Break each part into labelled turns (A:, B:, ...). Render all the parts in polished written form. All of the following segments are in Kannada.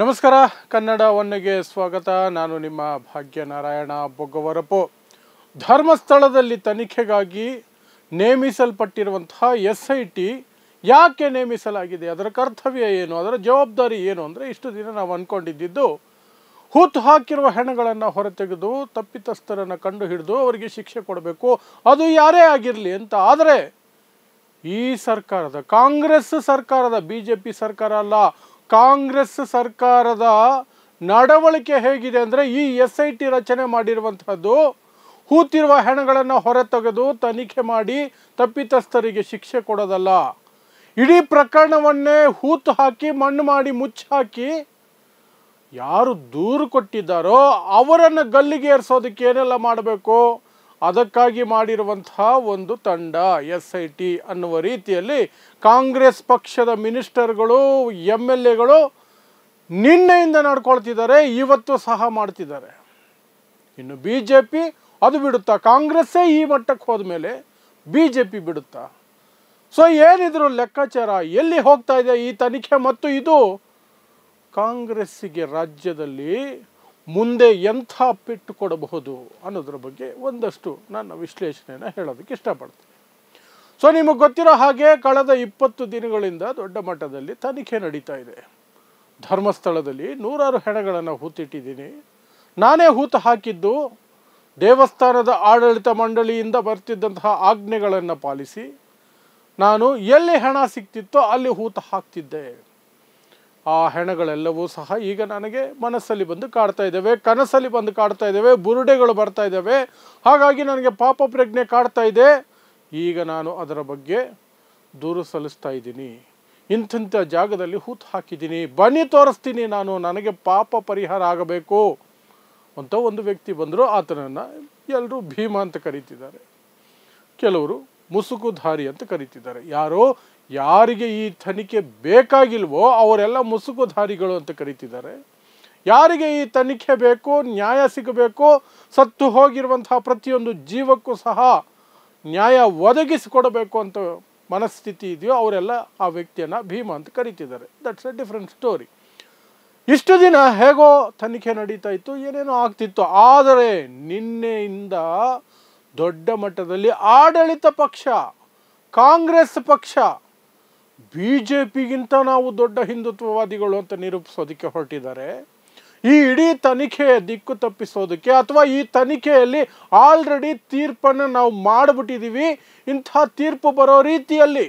A: ನಮಸ್ಕಾರ ಕನ್ನಡ ಒನ್ನೆಗೆ ಸ್ವಾಗತ. ನಾನು ನಿಮ್ಮ ಭಾಗ್ಯನಾರಾಯಣ ಬೊಗ್ಗವರಪು. ಧರ್ಮಸ್ಥಳದಲ್ಲಿ ತನಿಖೆಗಾಗಿ ನೇಮಿಸಲ್ಪಟ್ಟಿರುವಂತಹ SIT ಯಾಕೆ ನೇಮಿಸಲಾಗಿದೆ, ಅದರ ಕರ್ತವ್ಯ ಏನು, ಅದರ ಜವಾಬ್ದಾರಿ ಏನು ಅಂದರೆ, ಇಷ್ಟು ದಿನ ನಾವು ಅಂದ್ಕೊಂಡಿದ್ದು ಹೂತು ಹಾಕಿರುವ ಹೆಣಗಳನ್ನು ಹೊರತೆಗೆದು ತಪ್ಪಿತಸ್ಥರನ್ನು ಕಂಡು ಹಿಡಿದು ಅವರಿಗೆ ಶಿಕ್ಷೆ ಕೊಡಬೇಕು, ಅದು ಯಾರೇ ಆಗಿರಲಿ ಅಂತ. ಆದರೆ ಈ ಸರ್ಕಾರದ, ಕಾಂಗ್ರೆಸ್ ಸರ್ಕಾರದ, BJP ಸರ್ಕಾರ ಅಲ್ಲ, ಕಾಂಗ್ರೆಸ್ ಸರ್ಕಾರದ ನಡವಳಿಕೆ ಹೇಗಿದೆ ಅಂದರೆ, ಈ SIT ರಚನೆ ಮಾಡಿರುವಂತಹದ್ದು ಹೂತಿರುವ ಹೆಣಗಳನ್ನು ಹೊರತೆಗೆದು ತನಿಖೆ ಮಾಡಿ ತಪ್ಪಿತಸ್ಥರಿಗೆ ಶಿಕ್ಷೆ ಕೊಡೋದಲ್ಲ. ಇಡೀ ಪ್ರಕರಣವನ್ನೇ ಹೂತು ಹಾಕಿ ಮಣ್ಣು ಮಾಡಿ ಮುಚ್ಚಾಕಿ ಯಾರು ದೂರು ಕೊಟ್ಟಿದ್ದಾರೋ ಅವರನ್ನು ಗಲ್ಲಿಗೆ ಏರಿಸೋದಕ್ಕೆ ಏನೆಲ್ಲ ಮಾಡಬೇಕು ಅದಕ್ಕಾಗಿ ಮಾಡಿರುವಂತಹ ಒಂದು ತಂಡ SIT ಅನ್ನುವ ರೀತಿಯಲ್ಲಿ ಕಾಂಗ್ರೆಸ್ ಪಕ್ಷದ ಮಿನಿಸ್ಟರ್ಗಳು, MLAಗಳು ನಿನ್ನೆಯಿಂದ ನಡ್ಕೊಳ್ತಿದ್ದಾರೆ, ಇವತ್ತು ಸಹ ಮಾಡ್ತಿದ್ದಾರೆ. ಇನ್ನು BJP ಅದು ಬಿಡುತ್ತಾ? ಕಾಂಗ್ರೆಸ್ಸೇ ಈ ಮಟ್ಟಕ್ಕೆ ಹೋದ ಮೇಲೆ BJP ಬಿಡುತ್ತಾ? ಸೊ ಏನಿದ್ರು ಲೆಕ್ಕಾಚಾರ ಎಲ್ಲಿ ಹೋಗ್ತಾ ಇದೆ ಈ ತನಿಖೆ, ಮತ್ತು ಇದು ಕಾಂಗ್ರೆಸ್ಸಿಗೆ ರಾಜ್ಯದಲ್ಲಿ ಮುಂದೆ ಎಂಥ ಪೆಟ್ಟು ಕೊಡಬಹುದು ಅನ್ನೋದ್ರ ಬಗ್ಗೆ ಒಂದಷ್ಟು ನನ್ನ ವಿಶ್ಲೇಷಣೆಯನ್ನು ಹೇಳೋದಕ್ಕೆ ಇಷ್ಟಪಡ್ತೀನಿ. ಸೊ ನಿಮಗೆ ಗೊತ್ತಿರೋ ಹಾಗೆ ಕಳೆದ 20 ದಿನಗಳಿಂದ ದೊಡ್ಡ ಮಟ್ಟದಲ್ಲಿ ತನಿಖೆ ನಡೀತಾ ಇದೆ. ಧರ್ಮಸ್ಥಳದಲ್ಲಿ ನೂರಾರು ಹೆಣಗಳನ್ನು ಹೂತಿಟ್ಟಿದ್ದೀನಿ. ನಾನೇ ಹೂತು ಹಾಕಿದ್ದು ದೇವಸ್ಥಾನದ ಆಡಳಿತ ಮಂಡಳಿಯಿಂದ ಬರ್ತಿದ್ದಂತಹ ಆಜ್ಞೆಗಳನ್ನು ಪಾಲಿಸಿ ನಾನು ಎಲ್ಲಿ ಹೆಣ ಸಿಕ್ತಿತ್ತೋ ಅಲ್ಲಿ ಹೂತು ಹಾಕ್ತಿದ್ದೆ. ಆ ಹೆಣಗಳೆಲ್ಲವೂ ಸಹ ಈಗ ನನಗೆ ಮನಸ್ಸಲ್ಲಿ ಬಂದು ಕಾಡ್ತಾ ಇದ್ದಾವೆ, ಕನಸಲ್ಲಿ ಬಂದು ಕಾಡ್ತಾ ಇದ್ದಾವೆ, ಬುರುಡೆಗಳು ಬರ್ತಾ ಇದ್ದಾವೆ. ಹಾಗಾಗಿ ನನಗೆ ಪಾಪ ಪ್ರಜ್ಞೆ ಕಾಡ್ತಾ ಇದೆ. ಈಗ ನಾನು ಅದರ ಬಗ್ಗೆ ದೂರು ಸಲ್ಲಿಸ್ತಾ ಇದ್ದೀನಿ. ಇಂಥ ಜಾಗದಲ್ಲಿ ಹೂತು ಹಾಕಿದ್ದೀನಿ, ಬನ್ನಿ ತೋರಿಸ್ತೀನಿ ನಾನು, ನನಗೆ ಪಾಪ ಪರಿಹಾರ ಆಗಬೇಕು ಅಂತ ಒಂದು ವ್ಯಕ್ತಿ ಬಂದರು. ಆತನನ್ನು ಎಲ್ಲರೂ ಭೀಮ ಅಂತ ಕರೀತಿದ್ದಾರೆ, ಕೆಲವರು ಮುಸುಕುಧಾರಿ ಅಂತ ಕರೀತಿದ್ದಾರೆ. ಯಾರಿಗೆ ಈ ತನಿಖೆ ಬೇಕಾಗಿಲ್ವೋ ಅವರೆಲ್ಲ ಮುಸುಕುಧಾರಿಗಳು ಅಂತ ಕರೀತಿದ್ದಾರೆ. ಯಾರಿಗೆ ಈ ತನಿಖೆ ಬೇಕು, ನ್ಯಾಯ ಸಿಗಬೇಕು, ಸತ್ತು ಹೋಗಿರುವಂತಹ ಪ್ರತಿಯೊಂದು ಜೀವಕ್ಕೂ ಸಹ ನ್ಯಾಯ ಒದಗಿಸಿಕೊಡಬೇಕು ಅಂತ ಮನಸ್ಥಿತಿ ಇದೆಯೋ ಅವರೆಲ್ಲ ಆ ವ್ಯಕ್ತಿಯನ್ನು ಭೀಮ ಅಂತ ಕರೀತಿದ್ದಾರೆ. That's a different story. ಇಷ್ಟು ದಿನ ಹೇಗೋ ತನಿಖೆ ನಡೀತಾ ಇತ್ತು, ಏನೇನೋ ಆಗ್ತಿತ್ತು. ಆದರೆ ನಿನ್ನೆಯಿಂದ ದೊಡ್ಡ ಮಟ್ಟದಲ್ಲಿ ಆಡಳಿತ ಪಕ್ಷ ಕಾಂಗ್ರೆಸ್ ಪಕ್ಷ BJPಗಿಂತ ನಾವು ದೊಡ್ಡ ಹಿಂದುತ್ವವಾದಿಗಳು ಅಂತ ನಿರೂಪಿಸೋದಕ್ಕೆ ಹೊರಟಿದ್ದಾರೆ. ಈ ಇಡೀ ತನಿಖೆಯ ದಿಕ್ಕು ತಪ್ಪಿಸೋದಕ್ಕೆ, ಅಥವಾ ಈ ತನಿಖೆಯಲ್ಲಿ ಆಲ್ರೆಡಿ ತೀರ್ಪನ್ನು ನಾವು ಮಾಡಿಬಿಟ್ಟಿದ್ದೀವಿ, ಇಂಥ ತೀರ್ಪು ಬರೋ ರೀತಿಯಲ್ಲಿ,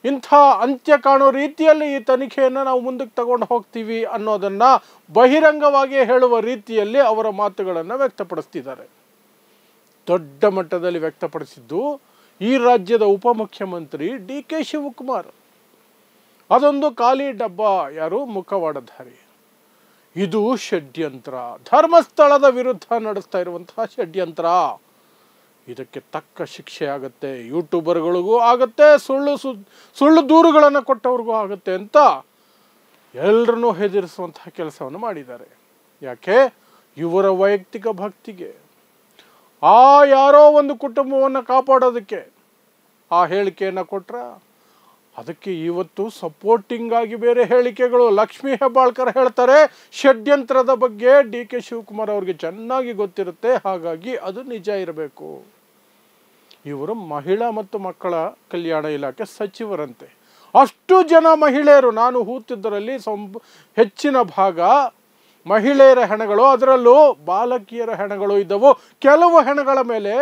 A: ಇಂಥ ಅಂತ್ಯ ಕಾಣೋ ರೀತಿಯಲ್ಲಿ ಈ ತನಿಖೆಯನ್ನು ನಾವು ಮುಂದಕ್ಕೆ ತಗೊಂಡು ಹೋಗ್ತೀವಿ ಅನ್ನೋದನ್ನು ಬಹಿರಂಗವಾಗಿ ಹೇಳುವ ರೀತಿಯಲ್ಲಿ ಅವರ ಮಾತುಗಳನ್ನು ವ್ಯಕ್ತಪಡಿಸ್ತಿದ್ದಾರೆ. ದೊಡ್ಡ ಮಟ್ಟದಲ್ಲಿ ವ್ಯಕ್ತಪಡಿಸಿದ್ದು ಈ ರಾಜ್ಯದ ಉಪಮುಖ್ಯಮಂತ್ರಿ DK ಶಿವಕುಮಾರ್. ಅದೊಂದು ಖಾಲಿ ಡಬ್ಬ, ಯಾರು ಮುಖವಾಡಧಾರಿ. ಇದು ಷಡ್ಯಂತ್ರ, ಧರ್ಮಸ್ಥಳದ ವಿರುದ್ಧ ನಡೆಸ್ತಾ ಇರುವಂತಹ ಷಡ್ಯಂತ್ರ. ಇದಕ್ಕೆ ತಕ್ಕ ಶಿಕ್ಷೆ ಆಗುತ್ತೆ, ಯೂಟ್ಯೂಬರ್ಗಳಿಗೂ ಆಗುತ್ತೆ, ಸುಳ್ಳು ದೂರುಗಳನ್ನು ಕೊಟ್ಟವ್ರಿಗೂ ಆಗುತ್ತೆ ಅಂತ ಎಲ್ಲರನ್ನೂ ಹೆದರಿಸುವಂತಹ ಕೆಲಸವನ್ನು ಮಾಡಿದ್ದಾರೆ. ಯಾಕೆ? ಇವರ ವೈಯಕ್ತಿಕ ಭಕ್ತಿಗೆ, ಆ ಯಾರೋ ಒಂದು ಕುಟುಂಬವನ್ನು ಕಾಪಾಡೋದಕ್ಕೆ ಆ ಹೇಳಿಕೆಯನ್ನು ಕೊಟ್ರ. ಅದಕ್ಕೆ ಇವತ್ತು ಸಪೋರ್ಟಿಂಗ್ ಆಗಿ ಬೇರೆ ಹೇಳಿಕೆಗಳು. ಲಕ್ಷ್ಮೀ ಹೆಬ್ಬಾಳ್ಕರ್ ಹೇಳ್ತಾರೆ ಷಡ್ಯಂತ್ರದ ಬಗ್ಗೆ DK ಶಿವಕುಮಾರ್ ಅವ್ರಿಗೆ ಚೆನ್ನಾಗಿ ಗೊತ್ತಿರುತ್ತೆ, ಹಾಗಾಗಿ ಅದು ನಿಜ ಇರಬೇಕು. ಇವರು ಮಹಿಳಾ ಮತ್ತು ಮಕ್ಕಳ ಕಲ್ಯಾಣ ಇಲಾಖೆ ಸಚಿವರಂತೆ. ಅಷ್ಟು ಜನ ಮಹಿಳೆಯರು, ನಾನು ಹೂತಿದ್ದರಲ್ಲಿ ಹೆಚ್ಚಿನ ಭಾಗ ಮಹಿಳೆಯರ ಹೆಣಗಳು, ಅದರಲ್ಲೂ ಬಾಲಕಿಯರ ಹೆಣಗಳು ಇದ್ದವು. ಕೆಲವು ಹೆಣಗಳ ಮೇಲೆ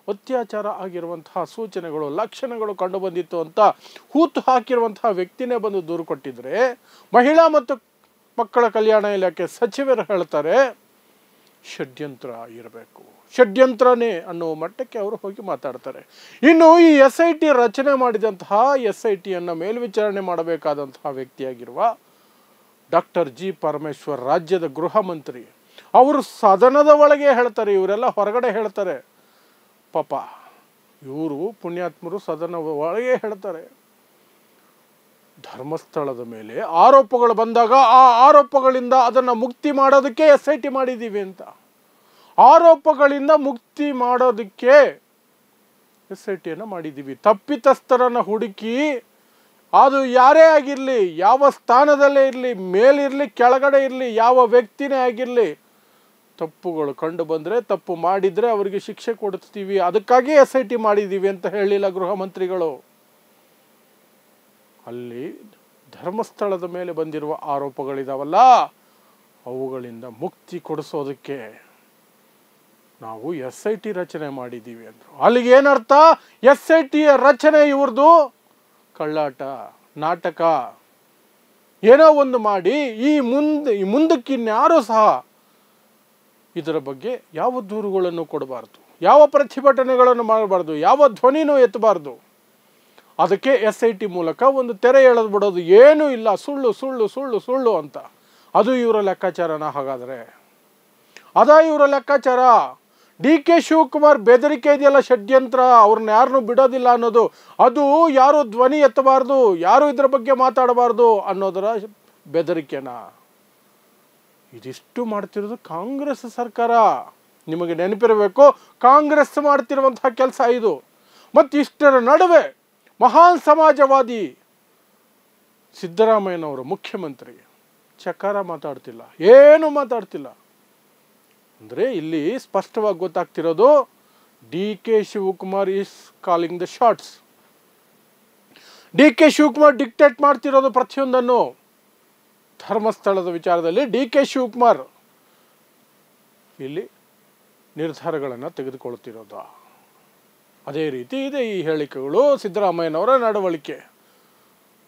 A: ಅತ್ಯಾಚಾರ ಆಗಿರುವಂತಹ ಸೂಚನೆಗಳು, ಲಕ್ಷಣಗಳು ಕಂಡು ಬಂದಿತ್ತು ಅಂತ ಹೂತು ಹಾಕಿರುವಂತಹ ವ್ಯಕ್ತಿನೇ ಬಂದು ದೂರು ಕೊಟ್ಟಿದ್ರೆ, ಮಹಿಳಾ ಮತ್ತು ಮಕ್ಕಳ ಕಲ್ಯಾಣ ಇಲಾಖೆ ಸಚಿವರು ಹೇಳ್ತಾರೆ ಷಡ್ಯಂತ್ರ ಇರಬೇಕು, ಷಡ್ಯಂತ್ರನೇ ಅನ್ನುವ ಮಟ್ಟಕ್ಕೆ ಅವರು ಹೋಗಿ ಮಾತಾಡ್ತಾರೆ. ಇನ್ನು ಈ SIT ರಚನೆ ಮಾಡಿದಂತಹ SITಯನ್ನು ಮೇಲ್ವಿಚಾರಣೆ ಮಾಡಬೇಕಾದಂತಹ ವ್ಯಕ್ತಿಯಾಗಿರುವ ಡಾಕ್ಟರ್ G. ಪರಮೇಶ್ವರ್, ರಾಜ್ಯದ ಗೃಹ ಮಂತ್ರಿ, ಅವರು ಸದನದ ಒಳಗೆ ಹೇಳ್ತಾರೆ, ಇವರೆಲ್ಲ ಹೊರಗಡೆ ಹೇಳ್ತಾರೆ. ಪಾಪ ಇವರು ಪುಣ್ಯಾತ್ಮರು ಸದನ ಒಳಗೆ ಹೇಳ್ತಾರೆ, ಧರ್ಮಸ್ಥಳದ ಮೇಲೆ ಆರೋಪಗಳು ಬಂದಾಗ ಆ ಆರೋಪಗಳಿಂದ ಅದನ್ನು ಮುಕ್ತಿ ಮಾಡೋದಕ್ಕೆ SIT ಮಾಡಿದ್ದೀವಿ ಅಂತ. ಆರೋಪಗಳಿಂದ ಮುಕ್ತಿ ಮಾಡೋದಕ್ಕೆ SITಯನ್ನು ಮಾಡಿದ್ದೀವಿ. ತಪ್ಪಿತಸ್ಥರನ್ನು ಹುಡುಕಿ ಅದು ಯಾರೇ ಆಗಿರಲಿ, ಯಾವ ಸ್ಥಾನದಲ್ಲೇ ಇರಲಿ, ಮೇಲಿರಲಿ ಕೆಳಗಡೆ ಇರಲಿ, ಯಾವ ವ್ಯಕ್ತಿನೇ ಆಗಿರಲಿ, ತಪ್ಪುಗಳು ಕಂಡು ಬಂದರೆ, ತಪ್ಪು ಮಾಡಿದರೆ ಅವರಿಗೆ ಶಿಕ್ಷೆ ಕೊಡಿಸ್ತೀವಿ, ಅದಕ್ಕಾಗಿ SIT ಮಾಡಿದ್ದೀವಿ ಅಂತ ಹೇಳಿಲ್ಲ ಗೃಹ ಮಂತ್ರಿಗಳು. ಅಲ್ಲಿ ಧರ್ಮಸ್ಥಳದ ಮೇಲೆ ಬಂದಿರುವ ಆರೋಪಗಳಿದಾವಲ್ಲ, ಅವುಗಳಿಂದ ಮುಕ್ತಿ ಕೊಡಿಸೋದಕ್ಕೆ ನಾವು SIT ರಚನೆ ಮಾಡಿದ್ದೀವಿ ಅಂದರು. ಅಲ್ಲಿಗೆ ಏನರ್ಥ? SITಯ ರಚನೆ ಇವ್ರದ್ದು ಕಳ್ಳಾಟ, ನಾಟಕ, ಏನೋ ಒಂದು ಮಾಡಿ ಮುಂದಕ್ಕಿನ್ಯಾರೂ ಸಹ ಇದರ ಬಗ್ಗೆ ಯಾವ ದೂರುಗಳನ್ನು ಕೊಡಬಾರ್ದು, ಯಾವ ಪ್ರತಿಭಟನೆಗಳನ್ನು ಮಾಡಬಾರ್ದು, ಯಾವ ಧ್ವನಿನೂ ಎತ್ತಬಾರ್ದು. ಅದಕ್ಕೆ SIT ಮೂಲಕ ಒಂದು ತೆರೆ ಎಳೆದು ಬಿಡೋದು, ಏನೂ ಇಲ್ಲ, ಸುಳ್ಳು ಸುಳ್ಳು ಸುಳ್ಳು ಸುಳ್ಳು ಅಂತ. ಅದು ಇವರ ಲೆಕ್ಕಾಚಾರನ? ಹಾಗಾದರೆ ಅದ ಇವರ ಲೆಕ್ಕಾಚಾರ? DK ಶಿವಕುಮಾರ್ ಬೆದರಿಕೆ ಇದೆಯಲ್ಲ, ಷಡ್ಯಂತ್ರ, ಅವ್ರನ್ನ ಯಾರನ್ನೂ ಬಿಡೋದಿಲ್ಲ ಅನ್ನೋದು, ಅದು ಯಾರು ಧ್ವನಿ ಎತ್ತಬಾರ್ದು, ಯಾರು ಇದರ ಬಗ್ಗೆ ಮಾತಾಡಬಾರ್ದು ಅನ್ನೋದರ ಬೆದರಿಕೆನಾ? ಇದಿಷ್ಟು ಮಾಡ್ತಿರೋದು ಕಾಂಗ್ರೆಸ್ ಸರ್ಕಾರ. ನಿಮಗೆ ನೆನಪಿರಬೇಕು, ಕಾಂಗ್ರೆಸ್ ಮಾಡ್ತಿರುವಂತಹ ಕೆಲಸ ಇದು. ಮತ್ತು ಇಷ್ಟರ ನಡುವೆ ಮಹಾನ್ ಸಮಾಜವಾದಿ ಸಿದ್ದರಾಮಯ್ಯನವರು ಮುಖ್ಯಮಂತ್ರಿ ಚಕಾರ ಮಾತಾಡ್ತಿಲ್ಲ, ಏನು ಮಾತಾಡ್ತಿಲ್ಲ. ಅಂದರೆ ಇಲ್ಲಿ ಸ್ಪಷ್ಟವಾಗಿ ಗೊತ್ತಾಗ್ತಿರೋದು, DK Shivakumar is calling the shots. DK Shivakumar dictate ಮಾಡ್ತಿರೋದು ಪ್ರತಿಯೊಂದನ್ನು. ಧರ್ಮಸ್ಥಳದ ವಿಚಾರದಲ್ಲಿ DK ಶಿವಕುಮಾರ್ ಇಲ್ಲಿ ನಿರ್ಧಾರಗಳನ್ನು ತೆಗೆದುಕೊಳ್ತಿರೋದು. ಅದೇ ರೀತಿ ಇದೆ ಈ ಹೇಳಿಕೆಗಳು, ಸಿದ್ದರಾಮಯ್ಯನವರ ನಡವಳಿಕೆ.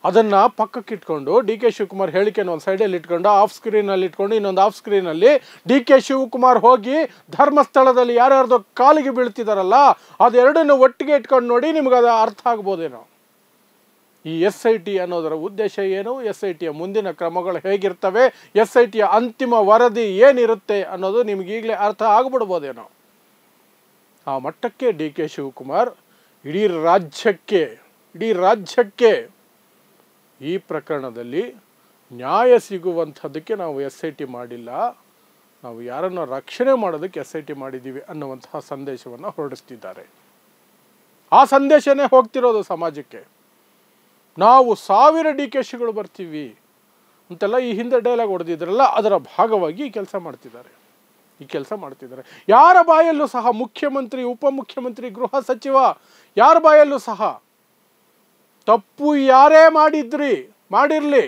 A: ಅದನ್ನು ಪಕ್ಕಕ್ಕಿಟ್ಕೊಂಡು DK ಶಿವಕುಮಾರ್ ಹೇಳಿಕೆನ ಒಂದು ಸೈಡಲ್ಲಿ ಇಟ್ಕೊಂಡು, ಆಫ್ ಸ್ಕ್ರೀನಲ್ಲಿ ಇಟ್ಕೊಂಡು, ಇನ್ನೊಂದು ಆಫ್ ಸ್ಕ್ರೀನಲ್ಲಿ DK ಶಿವಕುಮಾರ್ ಹೋಗಿ ಧರ್ಮಸ್ಥಳದಲ್ಲಿ ಯಾರ್ಯಾರ್ದೋ ಕಾಲಿಗೆ ಬೀಳ್ತಿದಾರಲ್ಲ, ಅದೆರಡನ್ನು ಒಟ್ಟಿಗೆ ಇಟ್ಕೊಂಡು ನೋಡಿ, ನಿಮ್ಗೆ ಅದು ಅರ್ಥ ಆಗ್ಬೋದೇನೋ. ಈ SIT ಅನ್ನೋದರ ಉದ್ದೇಶ ಏನು, SITಯ ಮುಂದಿನ ಕ್ರಮಗಳು ಹೇಗಿರ್ತವೆ, SITಯ ಅಂತಿಮ ವರದಿ ಏನಿರುತ್ತೆ ಅನ್ನೋದು ನಿಮಗೀಗಲೇ ಅರ್ಥ ಆಗ್ಬಿಡ್ಬೋದೇನೋ. ಆ ಮಟ್ಟಕ್ಕೆ DK ಶಿವಕುಮಾರ್ ಇಡೀ ರಾಜ್ಯಕ್ಕೆ ಈ ಪ್ರಕರಣದಲ್ಲಿ ನ್ಯಾಯ ಸಿಗುವಂಥದ್ದಕ್ಕೆ ನಾವು SIT ಮಾಡಿಲ್ಲ, ನಾವು ಯಾರನ್ನು ರಕ್ಷಣೆ ಮಾಡೋದಕ್ಕೆ SIT ಮಾಡಿದ್ದೀವಿ ಅನ್ನುವಂತಹ ಸಂದೇಶವನ್ನು ಹೊರಡಿಸ್ತಿದ್ದಾರೆ. ಆ ಸಂದೇಶನೇ ಹೋಗ್ತಿರೋದು ಸಮಾಜಕ್ಕೆ. ನಾವು 1000 DKಶಿಗಳು ಬರ್ತೀವಿ ಅಂತೆಲ್ಲ ಈ ಹಿಂದೆ ಡೈಲಾಗ್ ಹೊಡೆದಿದ್ರಲ್ಲ, ಅದರ ಭಾಗವಾಗಿ ಈ ಕೆಲಸ ಮಾಡ್ತಿದ್ದಾರೆ. ಯಾರ ಬಾಯಲ್ಲೂ ಸಹ ಮುಖ್ಯಮಂತ್ರಿ, ಉಪಮುಖ್ಯಮಂತ್ರಿ, ಗೃಹ ಸಚಿವ, ಯಾರ ಬಾಯಲ್ಲೂ ಸಹ ತಪ್ಪು ಯಾರೇ ಮಾಡಿರಲಿ,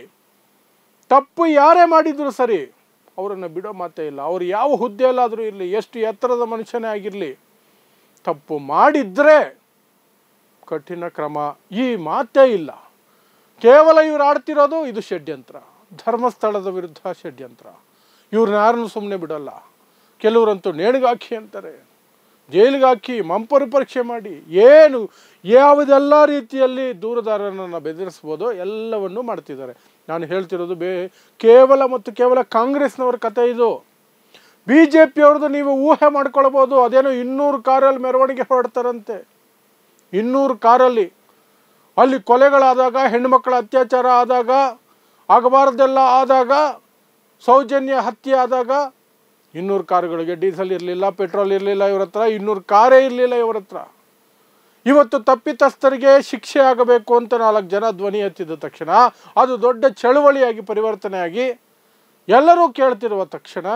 A: ತಪ್ಪು ಯಾರೇ ಮಾಡಿದ್ರು ಸರಿ, ಅವರನ್ನು ಬಿಡೋ ಮಾತೇ ಇಲ್ಲ. ಅವರು ಯಾವ ಹುದ್ದೆಯಲ್ಲಾದರೂ ಇರಲಿ, ಎಷ್ಟು ಎತ್ತರದ ಮನುಷ್ಯನೇ ಆಗಿರಲಿ, ತಪ್ಪು ಮಾಡಿದ್ರೆ ಕಠಿಣ ಕ್ರಮ, ಈ ಮಾತೇ ಇಲ್ಲ. ಕೇವಲ ಇವ್ರು ಆಡ್ತಿರೋದು ಇದು ಷಡ್ಯಂತ್ರ, ಧರ್ಮಸ್ಥಳದ ವಿರುದ್ಧ ಷಡ್ಯಂತ್ರ. ಇವ್ರನ್ನ ಯಾರನ್ನು ಸುಮ್ಮನೆ ಬಿಡಲ್ಲ. ಕೆಲವರಂತೂ ನೇಣಿಗಾಕಿ ಅಂತಾರೆ, ಜೈಲಿಗೆ ಹಾಕಿ ಮಂಪರು ಪರೀಕ್ಷೆ ಮಾಡಿ, ಯಾವುದೆಲ್ಲ ರೀತಿಯಲ್ಲಿ ದೂರುದಾರರನ್ನು ಬೆದರಿಸ್ಬೋದೋ ಎಲ್ಲವನ್ನೂ ಮಾಡ್ತಿದ್ದಾರೆ. ನಾನು ಹೇಳ್ತಿರೋದು ಕೇವಲ ಕಾಂಗ್ರೆಸ್ನವ್ರ ಕತೆ ಇದು. BJP ಅವ್ರದ್ದು ನೀವು ಊಹೆ ಮಾಡ್ಕೊಳ್ಬೋದು. ಅದೇನೋ 200 ಕಾರಲ್ಲಿ ಮೆರವಣಿಗೆ ಹೊರಡ್ತಾರಂತೆ, 200 ಕಾರಲ್ಲಿ. ಅಲ್ಲಿ ಕೊಲೆಗಳಾದಾಗ, ಹೆಣ್ಣುಮಕ್ಕಳ ಅತ್ಯಾಚಾರ ಆದಾಗ, ಆಗಬಾರ್ದೆಲ್ಲ ಆದಾಗ, ಸೌಜನ್ಯ ಹತ್ಯೆ ಆದಾಗ 200 ಕಾರುಗಳಿಗೆ ಡೀಸೆಲ್ ಇರಲಿಲ್ಲ, ಪೆಟ್ರೋಲ್ ಇರಲಿಲ್ಲ ಇವ್ರ ಹತ್ರ, 200 ಕಾರೇ ಇರಲಿಲ್ಲ ಇವ್ರ ಹತ್ರ. ಇವತ್ತು ತಪ್ಪಿತಸ್ಥರಿಗೆ ಶಿಕ್ಷೆ ಆಗಬೇಕು ಅಂತ 4 ಜನ ಧ್ವನಿ ಎತ್ತಿದ ತಕ್ಷಣ, ಅದು ದೊಡ್ಡ ಚಳುವಳಿಯಾಗಿ ಪರಿವರ್ತನೆಯಾಗಿ ಎಲ್ಲರೂ ಕೇಳ್ತಿರುವ ತಕ್ಷಣ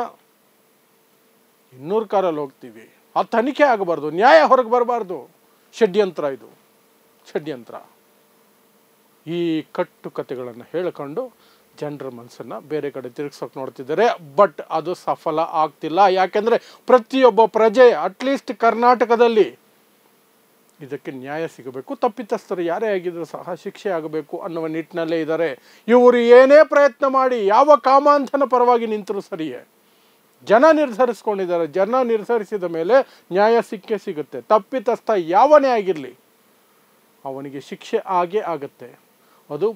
A: 200 ಕಾರಲ್ಲಿ ಹೋಗ್ತೀವಿ, ಆ ತನಿಖೆ ಆಗಬಾರ್ದು, ನ್ಯಾಯ ಹೊರಗೆ ಬರಬಾರ್ದು. ಷಡ್ಯಂತ್ರ, ಇದು ಷಡ್ಯಂತ್ರ. ಈ ಕಟ್ಟುಕತೆಗಳನ್ನು ಹೇಳಿಕೊಂಡು ಜನರ ಮನಸ್ಸನ್ನು ಬೇರೆ ಕಡೆ ತಿರುಗಿಸೋಕೆ ನೋಡ್ತಿದ್ದಾರೆ. ಬಟ್ ಅದು ಸಫಲ ಆಗ್ತಿಲ್ಲ. ಯಾಕೆಂದರೆ ಪ್ರತಿಯೊಬ್ಬ ಪ್ರಜೆ, ಅಟ್ಲೀಸ್ಟ್ ಕರ್ನಾಟಕದಲ್ಲಿ ಇದಕ್ಕೆ ನ್ಯಾಯ ಸಿಗಬೇಕು, ತಪ್ಪಿತಸ್ಥರು ಯಾರೇ ಆಗಿದ್ರೂ ಸಹ ಶಿಕ್ಷೆ ಆಗಬೇಕು ಅನ್ನುವ ನಿಟ್ಟಿನಲ್ಲೇ ಇದ್ದಾರೆ. ಇವರು ಏನೇ ಪ್ರಯತ್ನ ಮಾಡಿ, ಯಾವ ಕಾಮಾಂಧನ ಪರವಾಗಿ ನಿಂತರೂ ಸರಿಯೇ, ಜನ ನಿರ್ಧರಿಸ್ಕೊಂಡಿದ್ದಾರೆ. ಜನ ನಿರ್ಧರಿಸಿದ ಮೇಲೆ ನ್ಯಾಯ ಸಿಗುತ್ತೆ. ತಪ್ಪಿತಸ್ಥ ಯಾವನೇ ಆಗಿರಲಿ ಅವನಿಗೆ ಶಿಕ್ಷೆ ಆಗೇ ಆಗುತ್ತೆ. ಅದು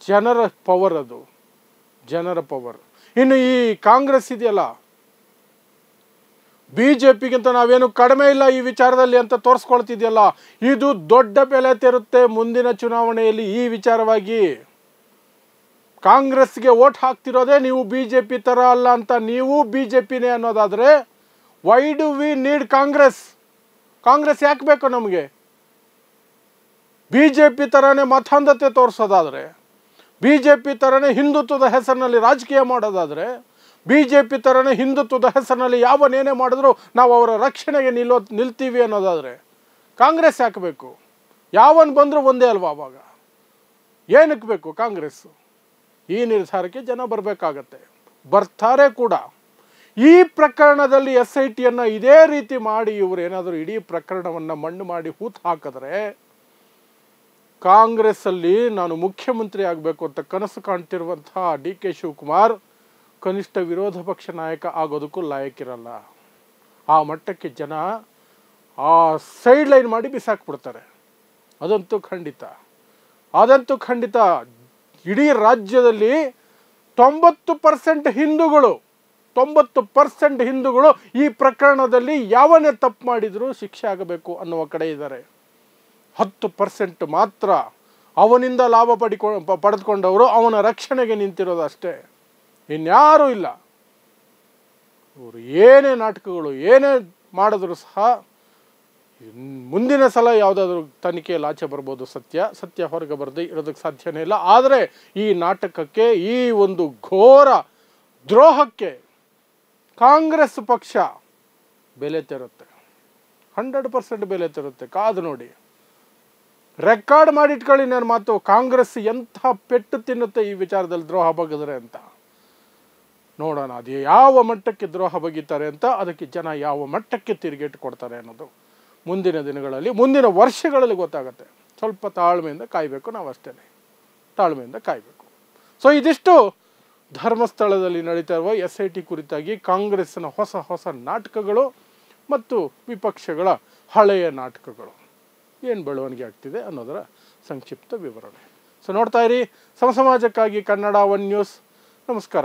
A: ಜನರ ಪವರ್, ಅದು ಜನರ ಪವರ್. ಇನ್ನು ಈ ಕಾಂಗ್ರೆಸ್ ಇದೆಯಲ್ಲ, BJPಗಿಂತ ನಾವೇನು ಕಡಿಮೆ ಇಲ್ಲ ಈ ವಿಚಾರದಲ್ಲಿ ಅಂತ ತೋರಿಸ್ಕೊಳ್ತಿದೆಯಲ್ಲ, ಇದು ದೊಡ್ಡ ಬೆಲೆ ತೆರುತ್ತೆ ಮುಂದಿನ ಚುನಾವಣೆಯಲ್ಲಿ. ಈ ವಿಚಾರವಾಗಿ ಕಾಂಗ್ರೆಸ್ಗೆ ವೋಟ್ ಹಾಕ್ತಿರೋದೇ ನೀವು BJP ಥರ ಅಲ್ಲ ಅಂತ, ನೀವು BJPನೇ ಅನ್ನೋದಾದರೆ, why do we need Congress ಯಾಕೆ ಬೇಕು ನಮಗೆ? BJP ಥರನೇ ಮತಾಂಧತೆ ತೋರಿಸೋದಾದರೆ, BJP ಥರನೇ ಹಿಂದುತ್ವದ ಹೆಸರಿನಲ್ಲಿ ರಾಜಕೀಯ ಮಾಡೋದಾದರೆ, BJP ಥರನೇ ಹಿಂದುತ್ವದ ಹೆಸರಿನಲ್ಲಿ ಯಾವನೇನೇ ಮಾಡಿದ್ರು ನಾವು ಅವರ ರಕ್ಷಣೆಗೆ ನಿಲ್ತೀವಿ ಅನ್ನೋದಾದರೆ ಕಾಂಗ್ರೆಸ್ ಹಾಕಬೇಕು. ಯಾವನ್ ಬಂದರೂ ಒಂದೇ ಅಲ್ವಾ? ಅವಾಗ ಏನಕ್ಕೆ ಬೇಕು ಕಾಂಗ್ರೆಸ್ಸು? ಈ ನಿರ್ಧಾರಕ್ಕೆ ಜನ ಬರಬೇಕಾಗತ್ತೆ, ಬರ್ತಾರೆ ಕೂಡ. ಈ ಪ್ರಕರಣದಲ್ಲಿ SITಯನ್ನು ಇದೇ ರೀತಿ ಮಾಡಿ ಇವರು ಏನಾದರೂ ಇಡೀ ಪ್ರಕರಣವನ್ನು ಮಣ್ಣು ಮಾಡಿ ಹೂತು ಹಾಕಿದ್ರೆ, ಕಾಂಗ್ರೆಸ್ಸಲ್ಲಿ ನಾನು ಮುಖ್ಯಮಂತ್ರಿ ಆಗಬೇಕು ಅಂತ ಕನಸು ಕಾಣ್ತಿರುವಂಥ DK ಶಿವಕುಮಾರ್ ಕನಿಷ್ಠ ವಿರೋಧ ಪಕ್ಷ ನಾಯಕ ಆಗೋದಕ್ಕೂ ಲಾಯಕ್ಕಿರಲ್ಲ. ಆ ಮಟ್ಟಕ್ಕೆ ಜನ ಆ ಸೈಡ್ ಲೈನ್ ಮಾಡಿ ಬಿಸಾಕ್ಬಿಡ್ತಾರೆ. ಅದಂತೂ ಖಂಡಿತ. ಇಡೀ ರಾಜ್ಯದಲ್ಲಿ 90% ಹಿಂದೂಗಳು ಈ ಪ್ರಕರಣದಲ್ಲಿ ಯಾವನೇ ತಪ್ಪು ಮಾಡಿದರೂ ಶಿಕ್ಷೆ ಆಗಬೇಕು ಅನ್ನುವ ಕಡೆ ಇದ್ದಾರೆ. 10% ಮಾತ್ರ ಅವನಿಂದ ಲಾಭ ಪಡೆದುಕೊಂಡವರು ಅವನ ರಕ್ಷಣೆಗೆ ನಿಂತಿರೋದು ಅಷ್ಟೇ, ಇನ್ಯಾರೂ ಇಲ್ಲ. ಇವರು ಏನೇ ನಾಟಕಗಳು ಏನೇ ಮಾಡಿದ್ರು ಸಹ ಮುಂದಿನ ಸಲ ಯಾವುದಾದ್ರೂ ತನಿಖೆಯಲ್ಲಿ ಆಚೆ ಬರ್ಬೋದು. ಸತ್ಯ ಹೊರಗೆ ಬರದೆ ಇರೋದಕ್ಕೆ ಸಾಧ್ಯನೇ ಇಲ್ಲ. ಆದರೆ ಈ ನಾಟಕಕ್ಕೆ, ಈ ಒಂದು ಘೋರ ದ್ರೋಹಕ್ಕೆ ಕಾಂಗ್ರೆಸ್ ಪಕ್ಷ ಬೆಲೆ ತೆರುತ್ತೆ, 100% ಬೆಲೆ ತೆರುತ್ತೆ. ಕಾದು ನೋಡಿ, ರೆಕಾರ್ಡ್ ಮಾಡಿಟ್ಕೊಳ್ಳಿ ನನ್ನ ಮಾತು. ಕಾಂಗ್ರೆಸ್ ಎಂಥ ಪೆಟ್ಟು ತಿನ್ನುತ್ತೆ ಈ ವಿಚಾರದಲ್ಲಿ ದ್ರೋಹ ಬಗೆದ್ರೆ ಅಂತ. ನೋಡೋಣ ಅದು ಯಾವ ಮಟ್ಟಕ್ಕೆ ದ್ರೋಹ ಬಗೀತಾರೆ ಅಂತ, ಅದಕ್ಕೆ ಜನ ಯಾವ ಮಟ್ಟಕ್ಕೆ ತಿರುಗೇಟು ಕೊಡ್ತಾರೆ ಅನ್ನೋದು ಮುಂದಿನ ದಿನಗಳಲ್ಲಿ, ಮುಂದಿನ ವರ್ಷಗಳಲ್ಲಿ ಗೊತ್ತಾಗುತ್ತೆ. ಸ್ವಲ್ಪ ತಾಳ್ಮೆಯಿಂದ ಕಾಯಬೇಕು, ನಾವು ಅಷ್ಟೇ ತಾಳ್ಮೆಯಿಂದ ಕಾಯಬೇಕು. ಸೊ ಇದಿಷ್ಟು ಧರ್ಮಸ್ಥಳದಲ್ಲಿ ನಡೀತಾ ಇರುವ SIT ಕುರಿತಾಗಿ ಕಾಂಗ್ರೆಸ್ಸಿನ ಹೊಸ ನಾಟಕಗಳು ಮತ್ತು ವಿಪಕ್ಷಗಳ ಹಳೆಯ ನಾಟಕಗಳು ಏನು ಬೆಳವಣಿಗೆ ಆಗ್ತಿದೆ ಅನ್ನೋದರ ಸಂಕ್ಷಿಪ್ತ ವಿವರಣೆ. ಸೊ ನೋಡ್ತಾ ಇರಿ ಸಮಾಜಕ್ಕಾಗಿ ಕನ್ನಡ 1 ನ್ಯೂಸ್. ನಮಸ್ಕಾರ.